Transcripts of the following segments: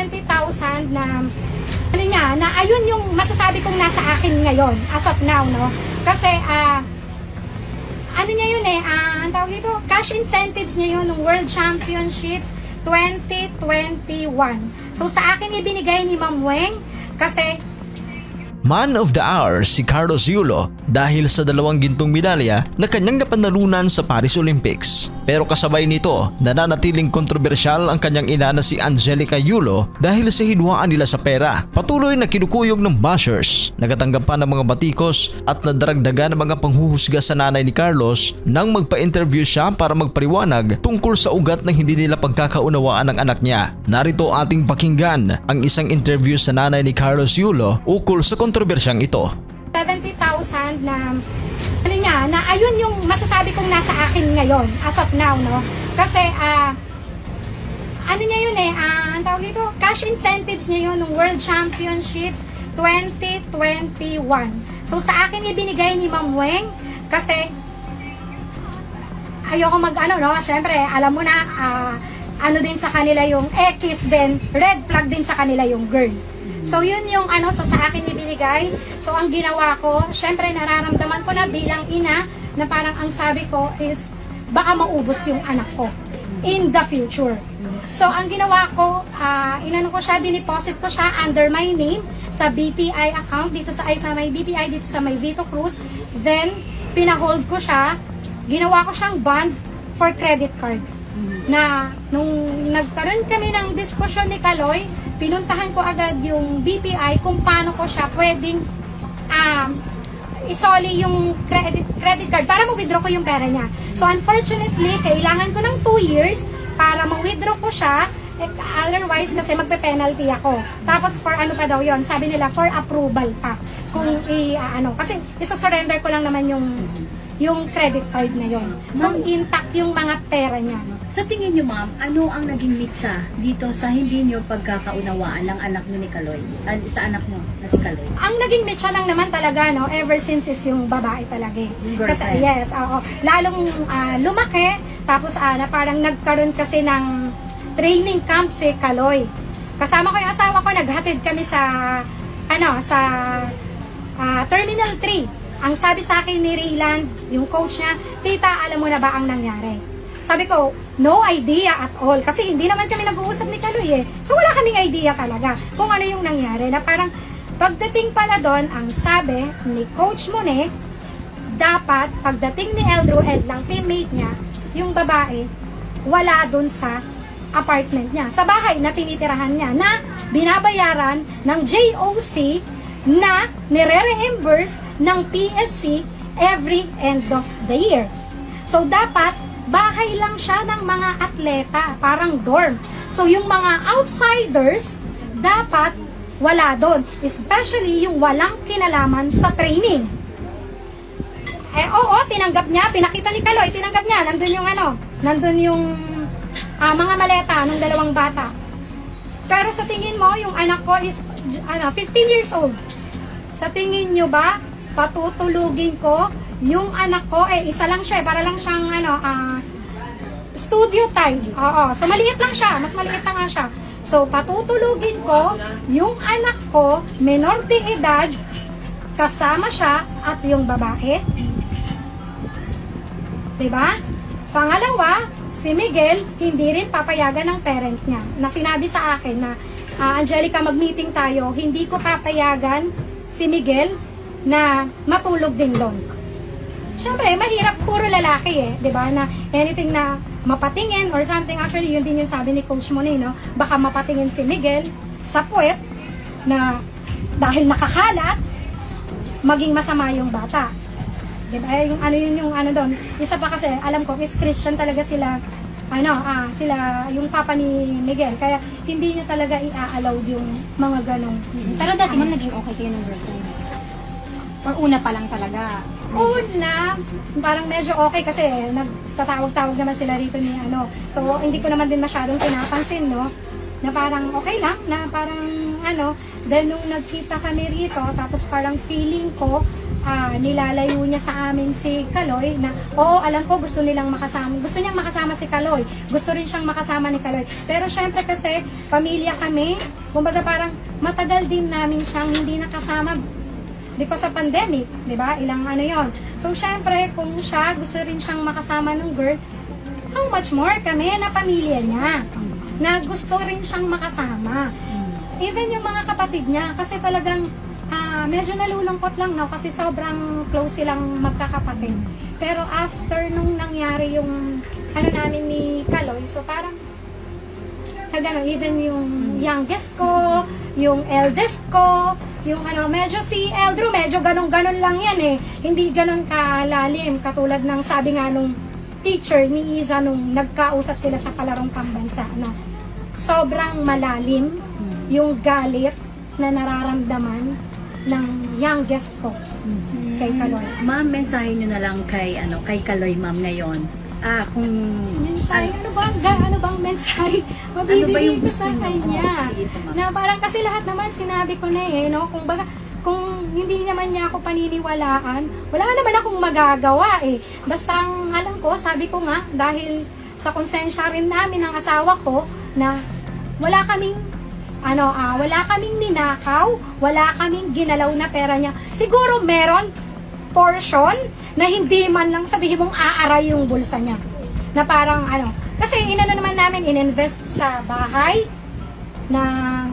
70,000 na ano niya, na ayun yung masasabi kong nasa akin ngayon as of now, no? Kasi ano niya yun ang tawag dito, cash incentives niya yun ng World Championships 2021. So sa akin ibinigay ni Ma'am Weng kasi Man of the Hour si Carlos Yulo dahil sa 2 gintong medalya na kanyang napanalunan sa Paris Olympics. Pero kasabay nito, nananatiling kontrobersyal ang kanyang ina na si Angelica Yulo dahil sa hidwaan nila sa pera. Patuloy na kinukuyog ng bashers, nagatanggap pa ng mga batikos at nadaragdagan ng mga panghuhusga sa nanay ni Carlos nang magpa-interview siya para magpaliwanag tungkol sa ugat ng hindi nila pagkakaunawaan ng anak niya. Narito ating pakinggan ang isang interview sa nanay ni Carlos Yulo ukol sa kontrobersyang ito. 70,000 na ano niya, na ayun yung masasabi kong nasa akin ngayon as of now, no? Kasi ano niya yun ang tawag dito, cash incentives niya yun ng World Championships 2021. So sa akin ibinigay ni Ma'am Weng kasi ayoko no, syempre alam mo na ano din sa kanila yung X din, red flag din sa kanila yung girl. So yun yung so sa akin ibinigay. So ang ginawa ko, syempre nararamdaman ko na bilang ina na parang ang sabi ko is baka maubos yung anak ko in the future. So ang ginawa ko, inano ko siya, dineposit ko siya under my name sa BPI account dito sa may BPI dito sa may Vito Cruz. Then pinahold ko siya, ginawa ko siyang bond for credit card. Na nung nagkaroon kami ng diskusyon ni Kaloy, pinuntahan ko agad yung BPI kung paano ko siya pwedeng isoli yung credit card para ma-withdraw ko yung pera niya. So unfortunately, kailangan ko ng 2 years para ma-withdraw ko siya. Otherwise, kasi magpe-penalty ako. Tapos for ano pa daw yon, sabi nila for approval pa. Kung kasi isa-surrender ko lang naman yung credit card na yon. So intact yung mga pera niya. Sa tingin niyo, ma'am, ano ang naging mitsa dito sa hindi niyo pagkakaunawaan ng anak niyo ni Kaloy? Sa anak niyo na si Kaloy? Ang naging mitsa lang naman talaga, no, ever since is yung babae talaga. Kasi, yes, lalong lumaki, tapos na parang nagkaroon kasi ng training camp si Kaloy. Kasama ko yung asawa ko, naghatid kami sa Terminal 3. Ang sabi sa akin ni Raylan, yung coach niya, tita, alam mo na ba ang nangyari? Sabi ko, no idea at all. Kasi hindi naman kami nag-uusap ni Kaloy So wala kaming idea talaga kung ano yung nangyari. Na parang pagdating pala doon, ang sabi ni Coach Monet, dapat pagdating ni Eldred lang, teammate niya, yung babae, wala doon sa apartment niya. Sa bahay na tinitirahan niya na binabayaran ng JOC na nire-reimburse ng PSC every end of the year. So dapat bahay lang siya ng mga atleta, parang dorm. So yung mga outsiders dapat wala doon, especially yung walang kinalaman sa training. Oo, tinanggap niya, pinakita ni Kaloy, tinanggap niya, nandun yung mga maleta ng 2 bata. Pero sa tingin mo, yung anak ko is 15 years old. Sa tingin nyo ba, patutulugin ko yung anak ko, isa lang siya, para lang siyang studio time. Oo, so maliit lang siya, mas maliit na nga siya. So patutulugin ko yung anak ko, menor de edad, kasama siya at yung babae. Diba? Pangalawa, si Miguel, hindi rin papayagan ng parent niya. Na sinabi sa akin na, Angelica, mag-meeting tayo, hindi ko papayagan si Miguel na matulog din doon. Siyempre, mahirap, puro lalaki diba? Na anything na mapatingin or something, actually, yun din yung sabi ni Coach Monet, no? Baka mapatingin si Miguel sa puwet na dahil nakakalat, maging masama yung bata. Diba? Yung doon. Isa pa kasi, alam ko, is Christian talaga sila, sila, yung papa ni Miguel. Kaya, hindi niya talaga i-allow yung mga ganong. Pero dati, ma'am, naging okay kayo ng girlfriend? Or una pa lang talaga? Una, parang medyo okay kasi nagtatawag-tawag naman sila rito ni So, hindi ko naman din masyadong pinapansin, no? Na parang okay lang, na parang then nung nagkita kami rito, tapos parang feeling ko, nilalayo niya sa amin si Kaloy na, oo, alam ko gusto niyang makasama si Kaloy. Gusto rin siyang makasama ni Kaloy. Pero syempre kasi, pamilya kami, kumbaga parang matagal din namin siyang hindi nakasama because of pandemic, di ba? Ilang ano yon. So syempre, kung siya, gusto rin siyang makasama ng girl, how much more kami na pamilya niya na gusto rin siyang makasama. Even yung mga kapatid niya, kasi talagang medyo nalulungkot lang, no? Kasi sobrang close silang magkakapatid. Pero after nung nangyari yung ano namin ni Kaloy, so parang even yung youngest ko, yung eldest ko, yung medyo si Eldro, medyo ganon-ganon lang yan eh. Hindi ganon kalalim, katulad ng sabi nga nung teacher ni Iza nung nagkausap sila sa palarong pambansa na sobrang malalim yung galit na nararamdaman ng youngest ko kay Kaloy. Ma'am, mensahe nyo na lang kay Kaloy, ma'am, ngayon. Kung mensahe, ano bang mensahe mabibigay ko sa kanya? Na parang kasi lahat naman sinabi ko na no? Kung hindi naman niya ako paniniwalaan, wala naman akong magagawa eh. Basta ang alam ko, sabi ko nga, dahil sa konsensya rin namin ng asawa ko, na wala kaming ninakaw, wala kaming ginalaw na pera niya. Siguro meron portion na hindi man lang sabihin mong aaray yung bulsa niya. Na parang kasi naman namin ininvest sa bahay ng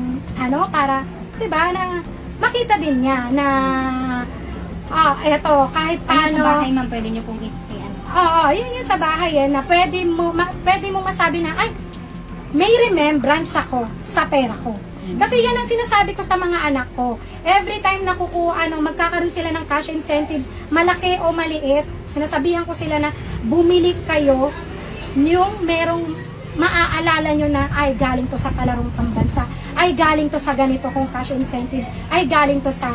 para, 'di ba, na makita din niya na eto, kahit paano. Sa bahay, ma'am, pwede niyo pong Oo, yun yung sa bahay na pwede mo masabi na, ay, may remembrance ako sa pera ko. Kasi yan ang sinasabi ko sa mga anak ko. Every time na magkakaroon sila ng cash incentives, malaki o maliit, sinasabihan ko sila na bumili kayo yung merong maaalala nyo na ay galing to sa palarong pambansa, ay galing to sa ganito kong cash incentives, ay galing to sa